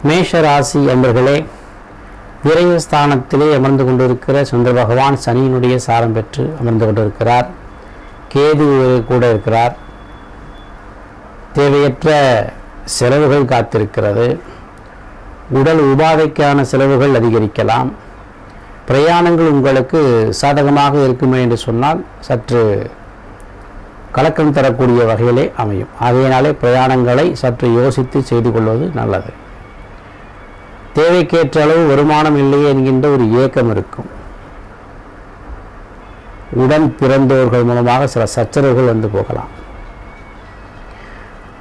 மேஷ ராசி என்பர்களே, விரயஸ்தானத்திலே அமர்ந்து கொண்டிருக்கிற சந்திர பகவான் சனியினுடைய சாரம் பெற்று அமர்ந்து கொண்டிருக்கிறார். கேது கூட இருக்கிறார். தேவையற்ற செலவுகள் காத்திருக்கிறது. உடல் உபாதைக்கான செலவுகள் அதிகரிக்கலாம். பிரயாணங்கள் உங்களுக்கு சாதகமாக இருக்குமே என்று சொன்னால் சற்று கலக்கம் தரக்கூடிய வகையிலே அமையும். ஆகையினாலே பிரயாணங்களை சற்று யோசித்து செய்து கொள்வது நல்லது. தேவைக்கேற்ற அளவு வருமானம் இல்லையே என்கின்ற ஒரு ஏக்கம் இருக்கும். உடன் பிறந்தோர்கள் மூலமாக சில சச்சரவுகள் வந்து போகலாம்.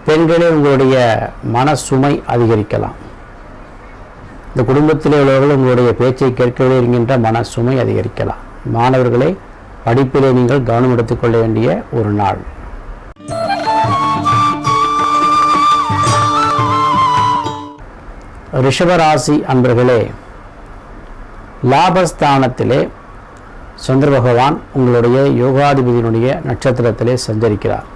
பெண்களே, உங்களுடைய மன சுமை அதிகரிக்கலாம். இந்த குடும்பத்திலே உள்ளவர்கள் உங்களுடைய பேச்சை கேட்கவில்லை என்கின்ற மன சுமை அதிகரிக்கலாம். மாணவர்களே, படிப்பிலே நீங்கள் கவனம் எடுத்துக்கொள்ள வேண்டிய ஒரு நாள். ரிஷபராசி அன்பர்களே, லாபஸ்தானத்திலே சந்திர பகவான் உங்களுடைய யோகாதிபதியினுடைய நட்சத்திரத்திலே சஞ்சரிக்கிறார்.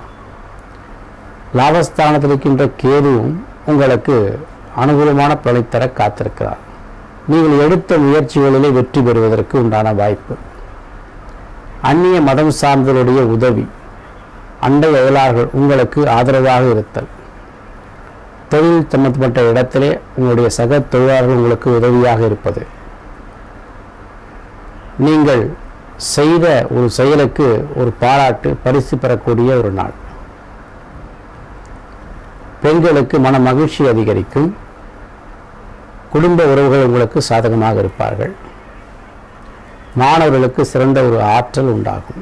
லாபஸ்தானத்தில் இருக்கின்ற கேதுவும் உங்களுக்கு அனுகூலமான பலனை தர காத்திருக்கிறார். நீங்கள் எடுத்த முயற்சிகளிலே வெற்றி பெறுவதற்கு உண்டான வாய்ப்பு. அந்நிய மதம் சார்ந்தவருடைய உதவி, அண்டை அயலார்கள் உங்களுக்கு ஆதரவாக இருத்தல், தொழில் சம்பந்தப்பட்ட இடத்திலே உங்களுடைய சக தொழிலாளர்கள் உங்களுக்கு உதவியாக இருப்பது, நீங்கள் செய்த ஒரு செயலுக்கு ஒரு பாராட்டு பரிசு பெறக்கூடிய ஒரு நாள். பெண்களுக்கு மன மகிழ்ச்சி அதிகரிக்கும். குடும்ப உறவுகள் உங்களுக்கு சாதகமாக இருப்பார்கள். மாணவர்களுக்கு சிறந்த ஒரு ஆற்றல் உண்டாகும்.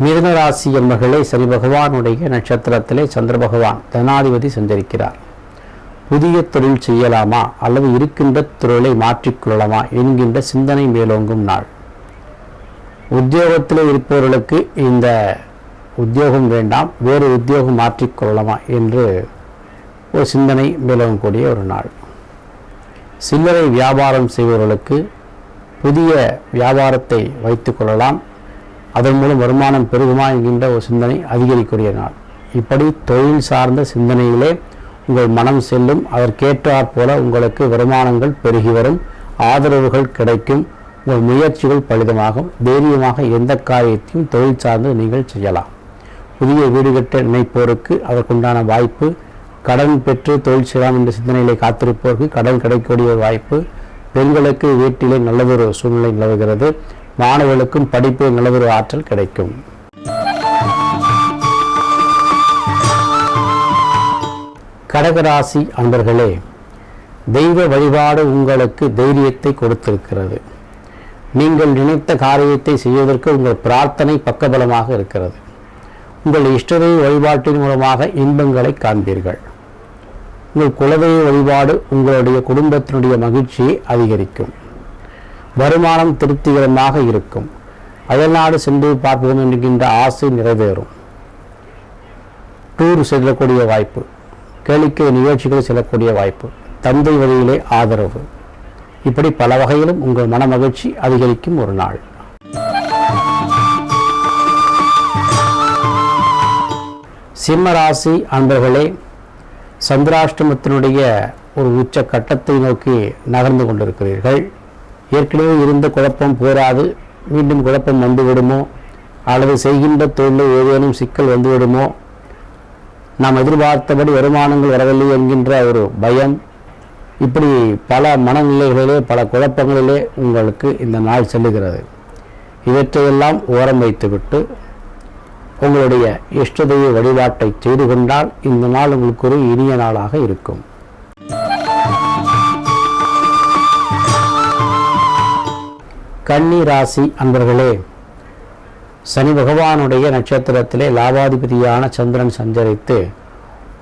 மிதுன ராசி என்பர்களே, சனி பகவானுடைய நட்சத்திரத்திலே சந்திர பகவான் தனாதிபதி சஞ்சரிக்கிறார். புதிய தொழில் செய்யலாமா அல்லது இருக்கின்ற தொழிலை மாற்றிக்கொள்ளலாமா என்கின்ற சிந்தனை மேலோங்கும் நாள். உத்தியோகத்தில் இருப்பவர்களுக்கு இந்த உத்தியோகம் வேண்டாம், வேறு உத்தியோகம் மாற்றிக்கொள்ளலாமா என்று ஒரு சிந்தனை மேலோங்கக்கூடிய ஒரு நாள். சில்லறை வியாபாரம் செய்பவர்களுக்கு புதிய வியாபாரத்தை வைத்துக் கொள்ளலாம், அதன் மூலம் வருமானம் பெருகுமா என்கின்ற ஒரு சிந்தனை அதிகரிக்கக்கூடிய நாள். இப்படி தொழில் சார்ந்த சிந்தனையிலே உங்கள் மனம் செல்லும். அதற்கேற்றாற் போல உங்களுக்கு வருமானங்கள் பெருகி வரும், ஆதரவுகள் கிடைக்கும், உங்கள் முயற்சிகள் பலிதமாகும். தைரியமாக எந்த காரியத்தையும் தொழில் சார்ந்து நீங்கள் செய்யலாம். புதிய வீடு கட்ட நினைப்போருக்கு அதற்குண்டான வாய்ப்பு. கடன் பெற்று தொழில் செய்யலாம் என்ற சிந்தனையிலே காத்திருப்போருக்கு கடன் கிடைக்கக்கூடிய வாய்ப்பு. பெண்களுக்கு வீட்டிலே நல்லதொரு சூழ்நிலை நிலவுகிறது. மாணவர்களுக்கும் படிப்பில் நல்லதொரு ஆற்றல் கிடைக்கும். கடகராசி அன்பர்களே, தெய்வ வழிபாடு உங்களுக்கு தைரியத்தை கொடுத்திருக்கிறது. நீங்கள் நினைத்த காரியத்தை செய்வதற்கு உங்கள் பிரார்த்தனை பக்கபலமாக இருக்கிறது. உங்கள் இஷ்டதெய்வ வழிபாட்டின் மூலமாக இன்பங்களை காண்பீர்கள். உங்கள் குலதெய்வ வழிபாடு உங்களுடைய குடும்பத்தினுடைய மகிழ்ச்சியை அதிகரிக்கும். வருமானம் திருப்திகரமாக இருக்கும். அயல்நாடு சென்று பார்ப்போம் என்கின்ற ஆசை நிறைவேறும். டூர் செல்லக்கூடிய வாய்ப்பு, கேளிக்கை நிகழ்ச்சிகள் செல்லக்கூடிய வாய்ப்பு, தந்தை வழியிலே ஆதரவு, இப்படி பல வகையிலும் உங்கள் மன மகிழ்ச்சி அதிகரிக்கும் ஒரு நாள். சிம்மராசி அன்பர்களே, சந்திராஷ்டமத்தினுடைய ஒரு உச்ச கட்டத்தை நோக்கி நகர்ந்து கொண்டிருக்கிறீர்கள். ஏற்கனவே இருந்த குழப்பம் போராது, மீண்டும் குழப்பம் வந்துவிடுமோ அல்லது செய்கின்ற தொழிலில் ஏதேனும் சிக்கல் வந்துவிடுமோ, நாம் எதிர்பார்த்தபடி வருமானங்கள் வரவில்லை என்கின்ற ஒரு பயம், இப்படி பல மனநிலைகளிலே பல குழப்பங்களிலே உங்களுக்கு இந்த நாள் செல்லுகிறது. இவற்றையெல்லாம் ஓரம் வைத்துவிட்டு உங்களுடைய இஷ்டதெய்வ வழிபாட்டை செய்து கொண்டால் இந்த நாள் உங்களுக்கு ஒரு இனிய நாளாக இருக்கும். கன்னி ராசி அன்பர்களே, சனி பகவானுடைய நட்சத்திரத்திலே லாபாதிபதியான சந்திரன் சஞ்சரித்து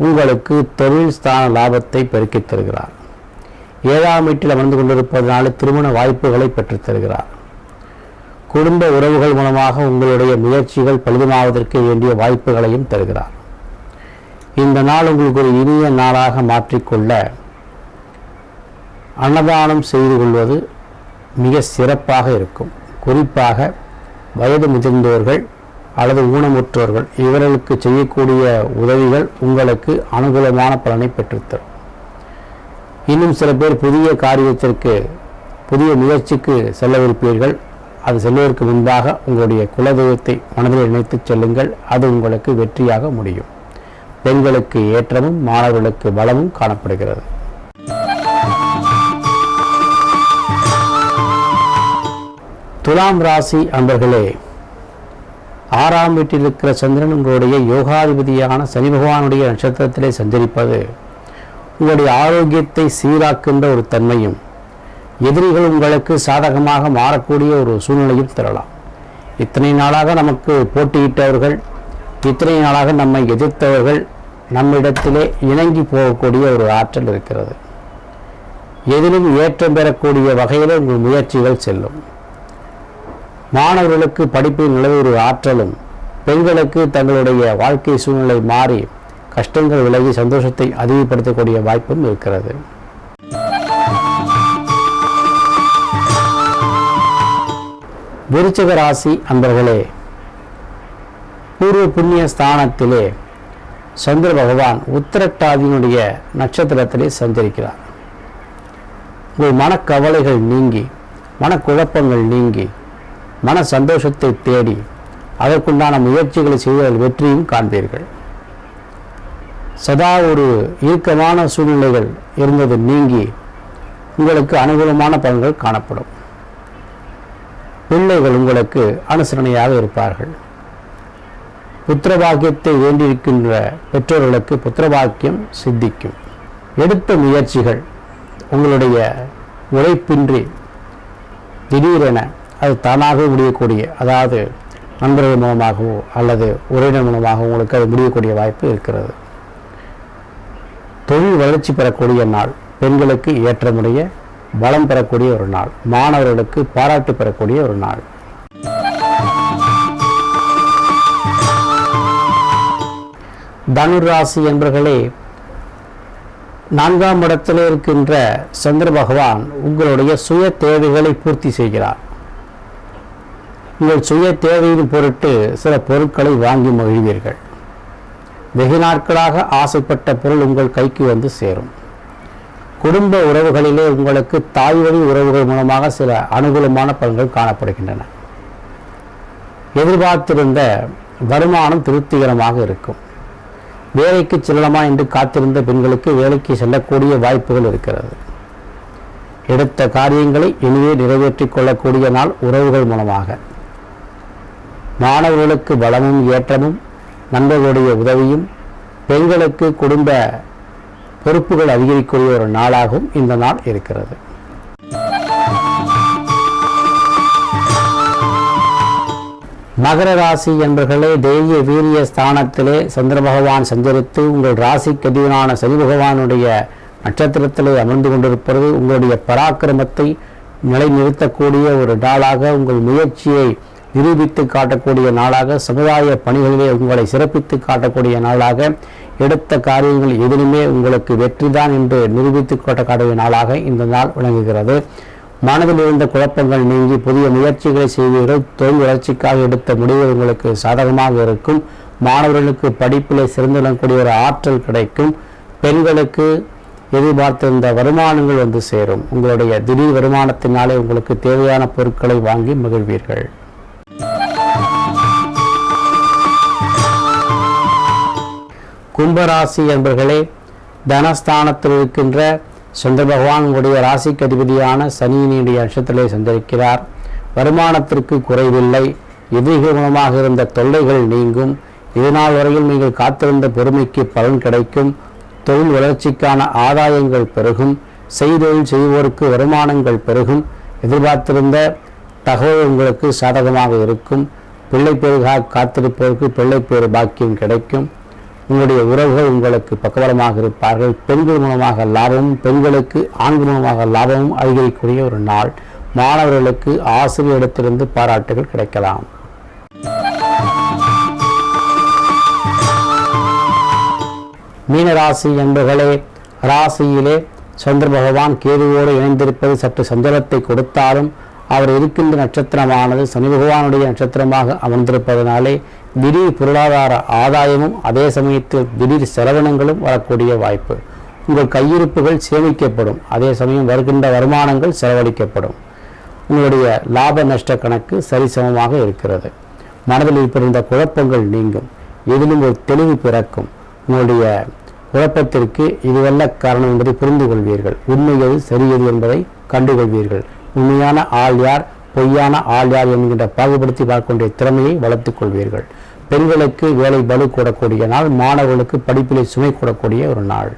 உங்களுக்கு தொழில் ஸ்தான லாபத்தை பெருக்கித் தருகிறார். 7ஆம் வீட்டில் அமர்ந்து கொண்டிருப்பதனால திருமண வாய்ப்புகளை பெற்றுத் தருகிறார். குடும்ப உறவுகள் மூலமாக உங்களுடைய முயற்சிகள் பலிதமாவதற்கு வேண்டிய வாய்ப்புகளையும் தருகிறார். இந்த நாள் உங்களுக்கு ஒரு இனிய நாளாக மாற்றிக்கொள்ள அன்னதானம் செய்து கொள்வது மிக சிறப்பாக இருக்கும். குறிப்பாக வயது முதிர்ந்தோர்கள் அல்லது ஊனமுற்றோர்கள் இவர்களுக்கு செய்யக்கூடிய உதவிகள் உங்களுக்கு அனுகூலமான பலனை பெற்றுத்தரும். இன்னும் சில பேர் புதிய காரியத்திற்கு புதிய முயற்சிக்கு செல்லவிருப்பீர்கள். அது செல்வதற்கு முன்பாக உங்களுடைய குலதெய்வத்தை மனதில் நினைத்து செல்லுங்கள். அது உங்களுக்கு வெற்றியாக முடியும். பெண்களுக்கு ஏற்றமும் மாணவர்களுக்கு பலமும் காணப்படுகிறது. துலாம் ராசி அன்பர்களே, 6ஆம் வீட்டில் இருக்கிற சந்திரன் உங்களுடைய யோகாதிபதியான சனி பகவானுடைய நட்சத்திரத்திலே சஞ்சரிப்பது உங்களுடைய ஆரோக்கியத்தை சீராக்கின்ற ஒரு தன்மையும், எதிரிகள் உங்களுக்கு சாதகமாக மாறக்கூடிய ஒரு சூழ்நிலையும் தரலாம். இத்தனை நாளாக நமக்கு போட்டியிட்டவர்கள், இத்தனை நாளாக நம்மை எதிர்த்தவர்கள் நம்மிடத்திலே இணங்கி போகக்கூடிய ஒரு ஆற்றல் இருக்கிறது. எதிலும் ஏற்றம் பெறக்கூடிய வகையில் உங்கள் முயற்சிகள் செல்லும். மாணவர்களுக்கு படிப்பில் நிலவு ஒரு ஆற்றலும், பெண்களுக்கு தங்களுடைய வாழ்க்கை சூழ்நிலை மாறி கஷ்டங்கள் விலகி சந்தோஷத்தை அதிகப்படுத்தக்கூடிய வாய்ப்பும் இருக்கிறது. விருச்சிக ராசி அன்பர்களே, பூர்வ புண்ணிய ஸ்தானத்திலே சந்திர பகவான் உத்திரட்டாதியினுடைய நட்சத்திரத்திலே சஞ்சரிக்கிறார். உங்கள் மனக்கவலைகள் நீங்கி, மனக்குழப்பங்கள் நீங்கி, மன சந்தோஷத்தை தேடி அதற்குண்டான முயற்சிகளை செய்வதில் வெற்றியும் காண்பீர்கள். சதா ஒரு இறுக்கமான சூழ்நிலைகள் இருந்தது நீங்கி உங்களுக்கு அனுகூலமான பலன்கள் காணப்படும். பிள்ளைகள் உங்களுக்கு அனுசரணையாக இருப்பார்கள். புத்திரபாக்கியத்தை வேண்டியிருக்கின்ற பெற்றோர்களுக்கு புத்திரபாக்கியம் சித்திக்கும். எடுத்த முயற்சிகள் உங்களுடைய உழைப்பின்றி திடீரென அது தானாக முடியக்கூடிய, அதாவது நண்பர்கள் மூலமாகவோ அல்லது உறவினர் மூலமாகவோ உங்களுக்கு அது முடியக்கூடிய வாய்ப்பு இருக்கிறது. தொழில் வளர்ச்சி பெறக்கூடிய நாள், பெண்களுக்கு ஏற்றமுடைய பலம் பெறக்கூடிய ஒரு நாள், மாணவர்களுக்கு பாராட்டு பெறக்கூடிய ஒரு நாள். தனுர் ராசி என்பர்களே, 4ஆம் இடத்தில் இருக்கின்ற சந்திர பகவான் உங்களுடைய சுய தேவைகளை பூர்த்தி செய்கிறார். உங்கள் சுய தேவையின் பொருட்டு சில பொருட்களை வாங்கி மகிழ்வீர்கள். வெகு நாட்களாக ஆசைப்பட்ட பொருள் உங்கள் கைக்கு வந்து சேரும். குடும்ப உறவுகளிலே உங்களுக்கு தாய் வழி உறவுகள் மூலமாக சில அனுகூலமான பலன்கள் காணப்படுகின்றன. எதிர்பார்த்திருந்த வருமானம் திருப்திகரமாக இருக்கும். வேலைக்கு செல்லலாமா என்று காத்திருந்த பெண்களுக்கு வேலைக்கு செல்லக்கூடிய வாய்ப்புகள் இருக்கிறது. எடுத்த காரியங்களை இனியே நிறைவேற்றிக் கொள்ளக்கூடிய நாள் உறவுகள் மூலமாக. மாணவர்களுக்கு பலமும் ஏற்றமும், நண்பர்களுடைய உதவியும், பெண்களுக்கு குடும்ப பொறுப்புகள் அதிகரிக்கக்கூடிய ஒரு நாளாகவும் இந்த நாள் இருக்கிறது. மகர ராசி என்பர்களே, தைரிய வீரிய ஸ்தானத்திலே சந்திர பகவான் சஞ்சரித்து உங்கள் ராசிக்கு அதிபதியான சனி பகவானுடைய நட்சத்திரத்திலே அமர்ந்து கொண்டிருப்பது உங்களுடைய பராக்கிரமத்தை நிலைநிறுத்தக்கூடிய ஒரு நாளாக, உங்கள் முயற்சியை நிரூபித்து காட்டக்கூடிய நாளாக, சமுதாய பணிகளிலே உங்களை சிறப்பித்து காட்டக்கூடிய நாளாக, எடுத்த காரியங்கள் எதிலுமே உங்களுக்கு வெற்றிதான் என்று நிரூபித்து காட்டக்கூடிய நாளாக இந்த நாள் விளங்குகிறது. மனதில் இருந்த குழப்பங்கள் நீங்கி புதிய முயற்சிகளை செய்வீர்கள். தொழில் வளர்ச்சிக்காக எடுத்த முடிவுகள் உங்களுக்கு சாதகமாக இருக்கும். மாணவர்களுக்கு படிப்பிலே சிறந்து விளங்கக்கூடிய ஒரு ஆற்றல் கிடைக்கும். பெண்களுக்கு எதிர்பார்த்திருந்த வருமானங்கள் வந்து சேரும். உங்களுடைய திடீர் வருமானத்தினாலே உங்களுக்கு தேவையான பொருட்களை வாங்கி மகிழ்வீர்கள். கும்பராசி என்பர்களே, தனஸ்தானத்தில் இருக்கின்ற சந்திர பகவான் உங்களுடைய ராசிக்கு அதிபதியான சனியினுடைய நட்சத்திரத்திலே சஞ்சரிக்கிறார். வருமானத்திற்கு குறைவில்லை. எதிரிகள் மூலமாக இருந்த தொல்லைகள் நீங்கும். இதனால் வரையில் நீங்கள் காத்திருந்த பொறுமைக்கு பலன் கிடைக்கும். தொழில் வளர்ச்சிக்கான ஆதாயங்கள் பெருகும். செய்தொழில் செய்வோருக்கு வருமானங்கள் பெருகும். எதிர்பார்த்திருந்த தகவல் உங்களுக்கு சாதகமாக இருக்கும். பிள்ளை பேருக்காக காத்திருப்பவருக்கு பிள்ளை பேரு பாக்கியம் கிடைக்கும். உங்களுடைய உறவுகள் உங்களுக்கு பக்கபலமாக இருப்பார்கள். பெண்கள் மூலமாக லாபமும், பெண்களுக்கு ஆண்கள் மூலமாக லாபமும் அதிகரிக்கக்கூடிய ஒரு நாள். மாணவர்களுக்கு ஆசிரியரிடத்திலிருந்து பாராட்டுகள் கிடைக்கலாம். மீனராசி என்பர்களே, ராசியிலே சந்திர பகவான் கேதுவோடு இணைந்திருப்பது சற்று சஞ்சலத்தை கொடுத்தாலும் அவர் இருக்கின்ற நட்சத்திரமானது சனி பகவானுடைய நட்சத்திரமாக அமர்ந்திருப்பதனாலே திடீர் பொருளாதார ஆதாயமும் அதே சமயத்தில் திடீர் செலவினங்களும் வரக்கூடிய வாய்ப்பு. உங்கள் கையிருப்புகள் சேமிக்கப்படும், அதே சமயம் வருகின்ற வருமானங்கள் செலவழிக்கப்படும். உங்களுடைய லாப நஷ்ட கணக்கு சரிசமமாக இருக்கிறது. மனதில் இருந்த குழப்பங்கள் நீங்கும், எதிலும் ஒரு தெளிவு பிறக்கும். உங்களுடைய குழப்பத்திற்கு இதுவல்ல காரணம் என்பதை புரிந்து கொள்வீர்கள். உண்மை எது சரி எது என்பதை கண்டுகொள்வீர்கள். உண்மையான ஆள் யார், பொய்யான ஆள் யார் என்கின்ற பாகுபடுத்தி பார்க்கக்கூடிய திறமையை வளர்த்துக் கொள்வீர்கள். பெண்களுக்கு வேலை பலு கூடக்கூடிய நாள், மாணவர்களுக்கு படிப்பிலே சுமை கூடக்கூடிய ஒரு நாள்.